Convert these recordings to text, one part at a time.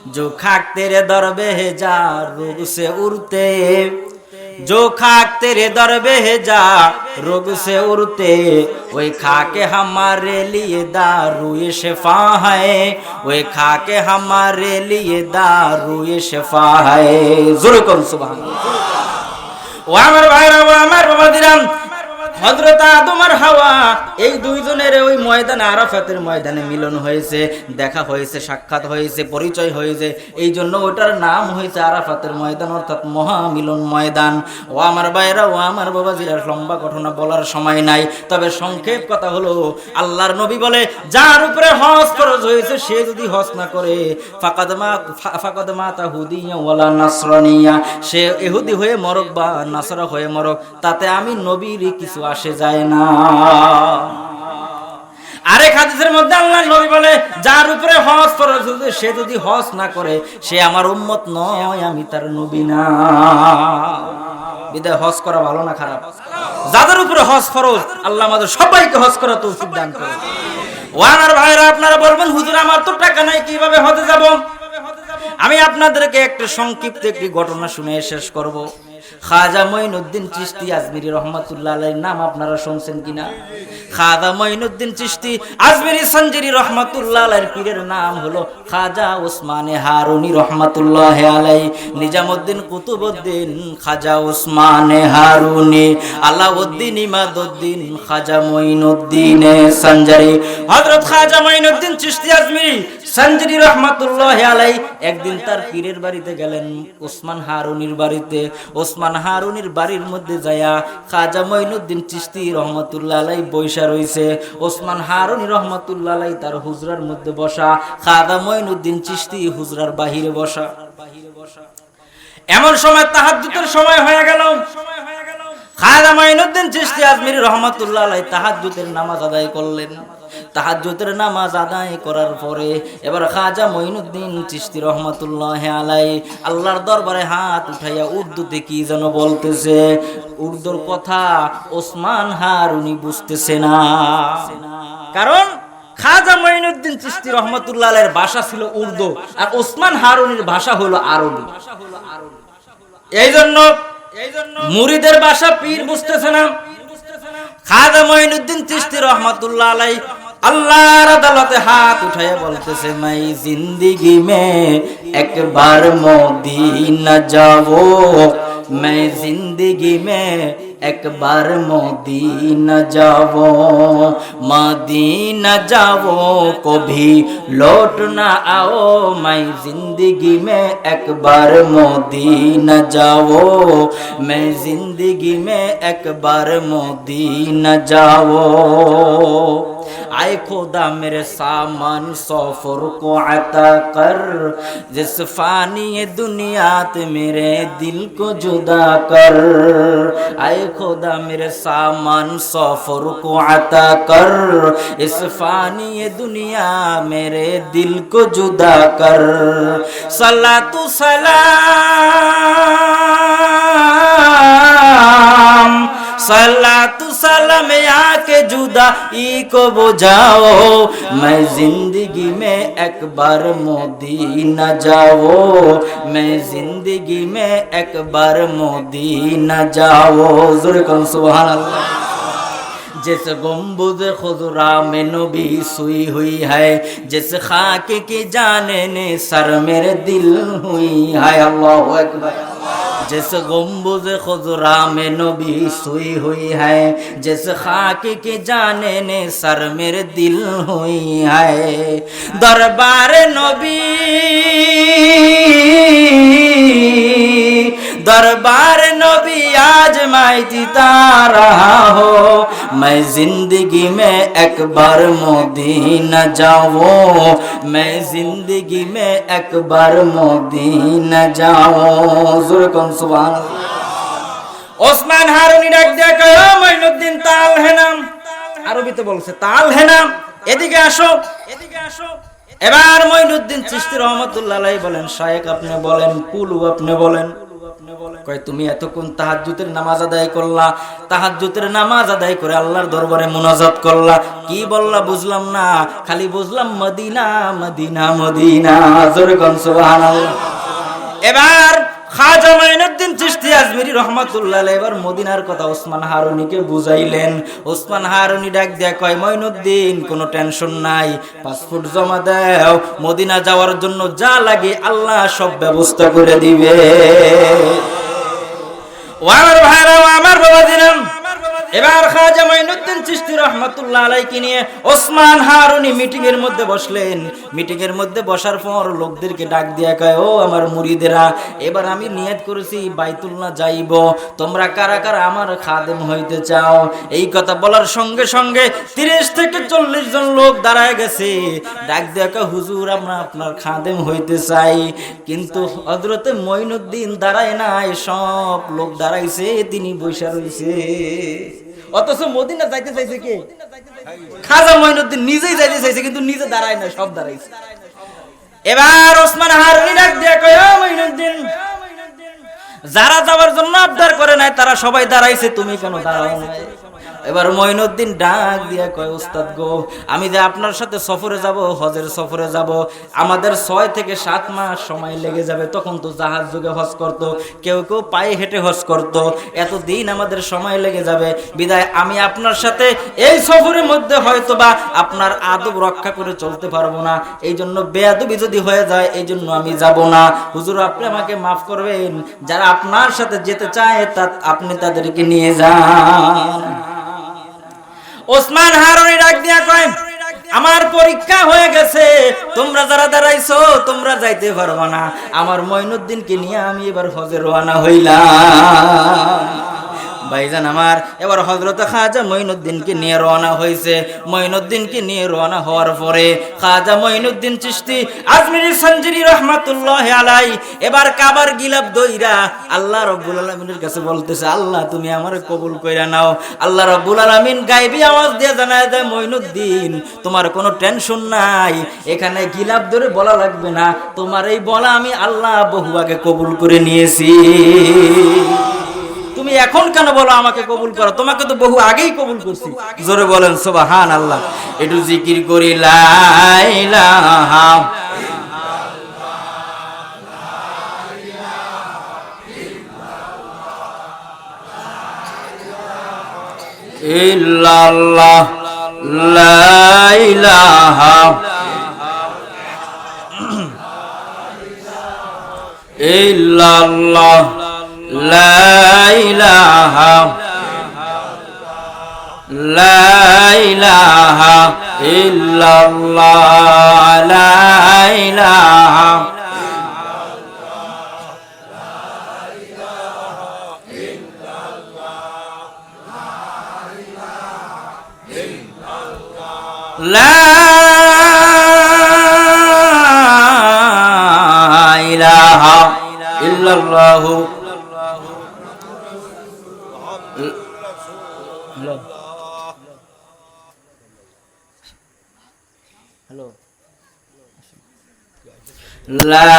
जो खाक तेरे दर भेजा रोग से उड़ते, जो खाक तेरे दर भेजा रोग से उड़ते, वही खाके हमारे लिए दारुए शिफा है, वही खाके हमारे लिए दारुए शिफा है। ज़रूर कौन सुभान अल्लाह। ও আমার ভাইরা, ও আমার বাবাদিরাম, হযরত আদম আর হাওয়া এই দুইজনের ওই ময়দানে, আরাফাতের ময়দানে মিলন হয়েছে, দেখা হয়েছে, সাক্ষাৎ হয়েছে, পরিচয় হয়েছে। এই জন্য ওটার নাম হয়েছে আরাফাতের ময়দান, অর্থাৎ মহামিলন ময়দান। ও আমার ভাইরা, ও আমার বাবাজিরা, লম্বা ঘটনা বলার সময় নাই, তবে সংক্ষেপ কথা হলো, আল্লাহর নবী বলে, যার উপরে হজ ফরজ হয়েছে সে যদি হজ না করে, ফাকাদ মাতা হুদিয়া ওয়ালা নাসরানিয়া, সে ইহুদি হয়ে মরক বা নাসারা হয়ে মরক, তাতে আমি নবীর কিছু আসে যায় না। আরেক হাদিসের মধ্যে আল্লাহর নবী বলে, যার উপরে হজ ফরজ হয়েছে সে যদি হজ না করে সে আমার উম্মত নয়, আমি তার নবী না। বিদায় হজ করা ভালো না খারাপ? যাদের উপরে হজ ফরজ, আল্লাহ আমাদের সবাইকে হজ করার তৌফিক দান করুন। ও আমার ভাইরা, আপনারা বলবেন, হুজুর আমার তো টাকা নাই, কিভাবে হজে যাব? আমি আপনাদেরকে একটা সংক্ষিপ্ত একটি ঘটনা শুনে শেষ করব। খাজা মঈনুদ্দিন চিশতি আজমিরি রহমাতুল্লাহ আলাইহির নাম আপনারা শুনছেন কিনা? খাজা মঈনুদ্দিন চিশতি আজমিরি সঞ্জিরি রহমাতুল্লাহ আলাইহির পীরের নাম হলো খাজা ওসমানে হারুনি রহমাতুল্লাহ আলাইহি। নিজামউদ্দিন কুতুবউদ্দিন খাজা ওসমানে হারুনি, আলাউদ্দিন ইমাদউদ্দিন খাজা মঈনুদ্দিন সঞ্জারি। হযরত খাজা মঈনুদ্দিন চিশতি আজমিরি সঞ্জিরি রহমাতুল্লাহ আলাইহি একদিন তার পীরের বাড়িতে গেলেন, ওসমান হারুনির বাড়িতে। ওসমান হারুনির বাড়ির মধ্যে যায়া খাজা মঈনুদ্দিন চিশতি রহমাতুল্লাহ আলাইহি বৈশা রইছে। ওসমান হারুনি রহমাতুল্লাহ আলাইহি তার হুজরার মধ্যে বসা, খাজা মঈনুদ্দিন চিশতি হুজরার বাহিরে বসা। এমন সময় তাহাজ্জুদের সময় হয়ে গেল। খাজা মঈনুদ্দিন চিশতি আজমিরি রহমাতুল্লাহ আলাইহি তাহাজ্জুদের নামাজ আদায় করলেন। তাহাজ্জুদের নামাজ আদায় করার পরে এবার খাজা মঈনুদ্দিন চিশতি রহমাতুল্লাহ আলাইহি আল্লাহর দরবারে হাত উঠাইয়া উর্দুতে কি যেন বলতেছে। উর্দুর কথা ওসমান হারুনি বুঝতেছে না, কারণ খাজা মঈনুদ্দিন চিশতি রহমাতুল্লাহ আলাইহির ভাষা ছিল উর্দু, আর ওসমান হারুনির ভাষা হলো আরবি। এই জন্য মুরিদের ভাষা পীর বুঝতেছে না। খাজা মঈনুদ্দিন চিশতি রহমাতুল্লাহ আলাইহি আল্লাহর আদালতে হাত উঠাইয়া বলতেছে, মাই জিন্দেগি মে একবার মদিনা যাবো, मैं जिंदगी में एक बार मदीना जाओ, मदीना जाओ कभी लौट ना आओ, मैं जिंदगी में एक बार मदीना जाओ, मैं जिंदगी में एक बार मदीना जाओ। आए खुदा मेरे सामान सफर को अता कर, जिस फानी दुनियात मेरे दिल को जुदा कर, आए खुदा मेरे सामान सफर को अता कर, इस फानी दुनिया मेरे दिल को जुदा कर। सलातु सलाम सलातु सलाम आके जुदाई को बुझाओ, मैं जिंदगी में एक बार मदीना जाओ, मैं जिंदगी में एक बार मदीना जाओ। ज़ोरे कौन सुभान अल्लाह। जिस गुम्बुद खुदरा में नबी सुई हुई है, जिस खाक की जाने ने सर मेरे दिल हुई है। अल्लाहु अकबर। जिस गुम्बुद खुदरा में नबी सुई हुई है, जिस खाक की जाने ने सर मेरे दिल हुई है। दरबार नबी दरबार नबी आज मैं जीता रहा हो, मैं जिंदगी में एक बार मदीना जाऊं, मैं जिंदगी में एक बार मदीना जाऊं। ज़ोरे कौन सुभान अल्लाह। ওসমান হারুনি ডাক দিয়ে কয়, মঈনুদ্দিন তাল है ना, আরবিতে বলছে তাল है ना, এদিকে আসো, এদিকে আসো। এবার মঈনুদ্দিন চিশতি রহমাতুল্লাহ আলাইহি বলেন, শায়েখ আপনি বলেন, কুলু আপনি বলেন। কয় তুমি এতক্ষণ তাহাজ্জুদের নামাজ আদায় করলা, তাহাজ্জুদের নামাজ আদায় করে আল্লাহর দরবারে মুনাজাত করলা, কি বললা বুঝলাম না, খালি বুঝলাম মদিনা মদিনা মদিনা। জোরে কোন সুবহানাল্লাহ। এবার খাজা মাইনুদ্দিন চিশতি আজমিরি রাহমাতুল্লাহ আলাইহি এবার মদিনার কথা ওসমান হারুনিকে বুঝাইলেন। ওসমান হারুনি ডাক দিয়া কয়, মাইনুদ্দিন কোনো টেনশন নাই, পাসপোর্ট জমা দাও, মদিনা যাওয়ার জন্য যা লাগে আল্লাহ সব ব্যবস্থা করে দিবে। ও আমার ভাইরা, আমার বাবা দিলাম। এবার খাজা মাইনুদ্দিন চিশতি রাহমাতুল্লাহ আলাইহি নিয়ে ওসমান হারুনি মিটিং এর মধ্যে বসলেন। মিটিং এর মধ্যে বসার পর লোকদেরকে ডাক দিয়া কয়, ও আমার মুরিদেরা, এবার আমি নিয়ত করেছি বাইতুল্লাহ যাইব, তোমরা কারা কারা আমার খাদেম হইতে চাও? এই কথা বলার সঙ্গে সঙ্গে 30 থেকে 40 জন লোক দাঁড়ায় গেছে। ডাক দিয়া কয়, হুজুর আমরা আপনার খাদেম হইতে চাই। কিন্তু হযরতে মাইনুদ্দিন দাঁড়ায় নাই, সব লোক দাঁড়াইছে, তিনি বসে রইছে। অথচ মদিনা যাইতে চাইছে কে? খাজা মাইনুদ্দিন নিজেই যাইতে চাইছে, কিন্তু নিজে দাঁড়ায় না, সব দাঁড়াইছে। এবার ওসমান হারুনি ডাক দিয়া কয়, ও মাইনুদ্দিন, যারা যাওয়ার জন্য আবদার করে নাই তারা সবাই দাঁড়াইছে, তুমি কেন দাঁড়াও নাই? এবার মাইনুদ্দিন ডাক দিয়া কয়, ওস্তাদ গো, আমি যে আপনার সাথে সফরে যাব, হজের সফরে যাব, আমাদের 6 থেকে 7 মাস সময় লেগে যাবে। তখন তো জাহাজ যুগে হজ করত, কেউ কেউ পায়ে হেঁটে হজ করত, এতদিন আমাদের সময় লেগে যাবে। বিদায় আমি আপনার সাথে এই সফরের মধ্যে হয়তো বা আপনার আদব রক্ষা করে চলতে পারবো না, এই জন্য বেয়াদবি যদি হয়ে যায় এই জন্য আমি যাব না। হুজুর আপনি আমাকে মাফ করবেন, যারা আপনার সাথে যেতে চায় তা আপনি তাদেরকে নিয়ে যান। ওসমান হারুনি ডাক দিয়া কয়, আমার পরীক্ষা হয়ে গেছে, তোমরা যারা দাঁড়াইছো তোমরা যাইতে পারবা না, আমার মাইনুদ্দিনকে নিয়ে আমি এবার হজে রওনা হইলাম। ভাইজান আমার, এবার হযরত খাজা মাইনুদ্দিনকে নিয়ে রওনা হয়েছে। মাইনুদ্দিনকে নিয়ে রওনা হওয়ার পরে খাজা মাইনুদ্দিন চিশতি আজমিরি সঞ্জিরি রাহমাতুল্লাহি আলাইহি এবার কাবার গিলাফ দইরা আল্লাহ রাব্বুল আলামিনের কাছে বলতেছে, আল্লাহ তুমি আমারে কবুল কইরা নাও। আল্লাহ রাব্বুল আলামিন গায়বী আওয়াজ দিয়ে জানায় দেয়, মাইনুদ্দিন তোমার কোনো টেনশন নাই, এখানে গিলাফ ধরে বলা লাগবে না, তোমার এই বলা আমি আল্লাহ বহু আগে কবুল করে নিয়েছি। তুমি এখন কেন বলো আমাকে কবুল করো, তোমাকে তো বহু আগেই কবুল করছি। জোরে বলেন সুবহানাল্লাহ। একটু জিকির করি, লা ইলাহা ইল্লাল্লাহ, লা ইলাহা ইল্লাল্লাহ, লা ইলাহা লা ইলাহা ইল্লাল্লাহ, লা ইলাহা লা ইলাহা ইল্লাল্লাহ। হ্যালো, লা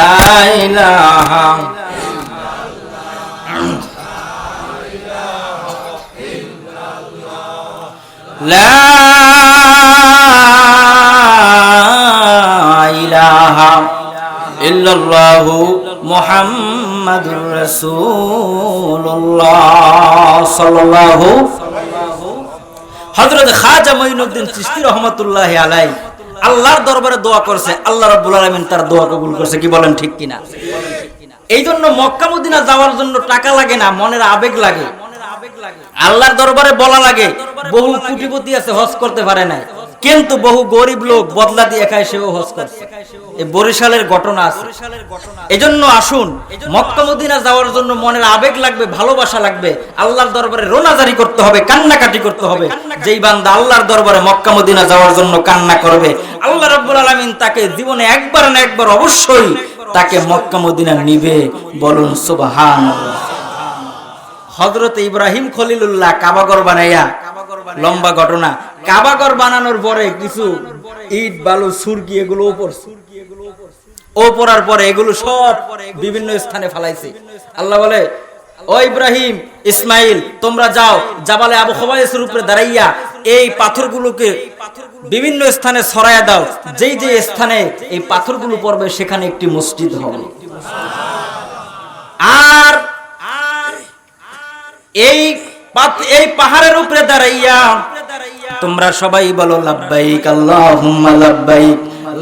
ইলাহা লা ইলাহা ইল্লাল্লাহু মুহাম্মাদুর রাসূলুল্লাহ সাল্লাল্লাহু। হযরত খাজা মাইনুদ্দিন চিশতি রাহমাতুল্লাহি আলাইহি আল্লাহর দরবারে দোয়া করছে, আল্লাহ রাব্বুল আলামিন তার দোয়া কবুল করছে। কি বলেন ঠিক কিনা? এই জন্য মক্কা মদিনা যাওয়ার জন্য টাকা লাগে না, মনের আবেগ লাগে। আল্লাহর দরবারে বলা লাগে। বহু কোটিপতি আছে হজ করতে পারে না, কিন্তু বহু গরিব লোক বদলা দিয়ে খায়, সেও হজ করছে। এই বরিশালের ঘটনা আছে। এজন্য আসুন, মক্কা মদিনা যাওয়ার জন্য মনের আবেগ লাগবে, ভালোবাসা লাগবে। আল্লাহর দরবারে রোনাজারি করতে হবে, কান্নাকাটি করতে হবে। যেই বান্দা আল্লাহর দরবারে মক্কা মদিনা যাওয়ার জন্য কান্না করবে, আল্লাহ রাব্বুল আলামিন তাকে জীবনে একবার না একবার অবশ্যই তাকে মক্কা মদিনা নিবে। বলুন সুবহানাল্লাহ। হযরত ইব্রাহিম খলিলুল্লাহ কাবাঘর বানাইয়া, লম্বা ঘটনা, কাবাঘর বানানোর পরে কিছু ইট বালু সুরকি এগুলো উপর ও পড়ার পরে এগুলো সব বিভিন্ন স্থানে ফালাইছে। আল্লাহ বলে, ও ইব্রাহিম, ইসমাইল, তোমরা যাও জাবালে আবু খুবাইসের উপরে দাঁড়াইয়া এই পাথরগুলোকে বিভিন্ন স্থানে ছড়াইয়া দাও। যেই যে স্থানে এই পাথরগুলো পড়বে সেখানে একটি মসজিদ হবে। আর এই পাহাড়ের উপরে দাঁড়াইয়া তোমরা সবাই বলো লাব্বাইক আল্লাহুম্মা লাব্বাইক,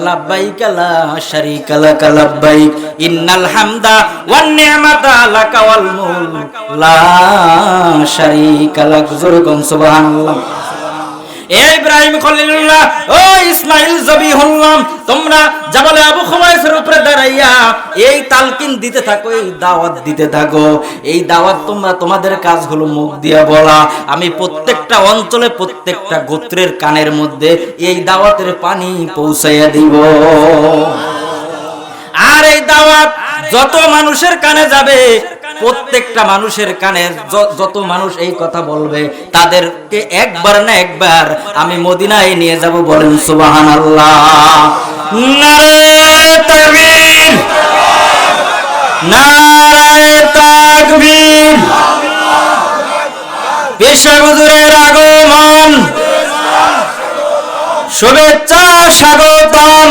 লাব্বাইক লা শারীকা লাক লাব্বাইক, ইন্নাল হামদা ওয়ান নি'মাতা লাকা ওয়াল মুলক লা শারীকা লাক। জোরে কোন সুবহানাল্লাহ। ইব্রাহিম খলিলুল্লাহ, ও ইসমাইল জবিহুল্লাহ, তোমরা জাবালে আবু খুবাইসের উপরে দাঁড়াইয়া এই তালকিন দিতে থাকো, এই দাওয়াত দিতে থাকো। এই দাওয়াত তোমরা, তোমাদের কাজ হলো মুখ দিয়া বলা। আমি প্রত্যেকটা অঞ্চলে প্রত্যেকটা গোত্রের কানের মধ্যে এই দাওয়াতের পানি পৌঁছাইয়া দিব। আর এই দাওয়াত যত মানুষের কানে যাবে, প্রত্যেকটা মানুষের কানে যত মানুষ এই কথা বলবে, তাদেরকে একবার না একবার আমি মদিনায় নিয়ে যাব। বলেন সুবহানাল্লাহ। নারে তাকবীর, নারে তাকবীর। পেশা হুজুরের আগমন, শুভেচ্ছা স্বাগতম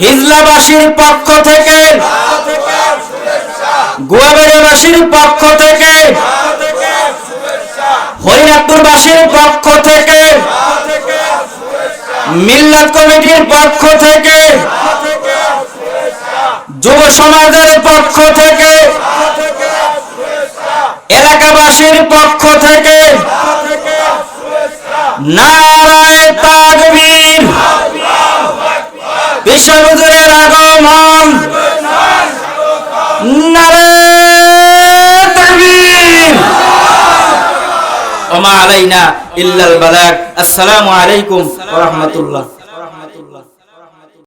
হিজলাবাসীর পক্ষ থেকে, গোয়াবাড়িবাসীর পক্ষ থেকে, হরিনাথপুরবাসীর পক্ষ থেকে, মিল্লাত কমিটির পক্ষ থেকে, যুব সমাজের পক্ষ থেকে, এলাকাবাসীর পক্ষ থেকে নারায়ে তাকবীর। পেশা হুজুরের আগমন, নারায়ে তাকবীর। ওয়া মা আলাইনা ইল্লাল বালাগ। আসসালামু আলাইকুম ওয়া রাহমাতুল্লাহ।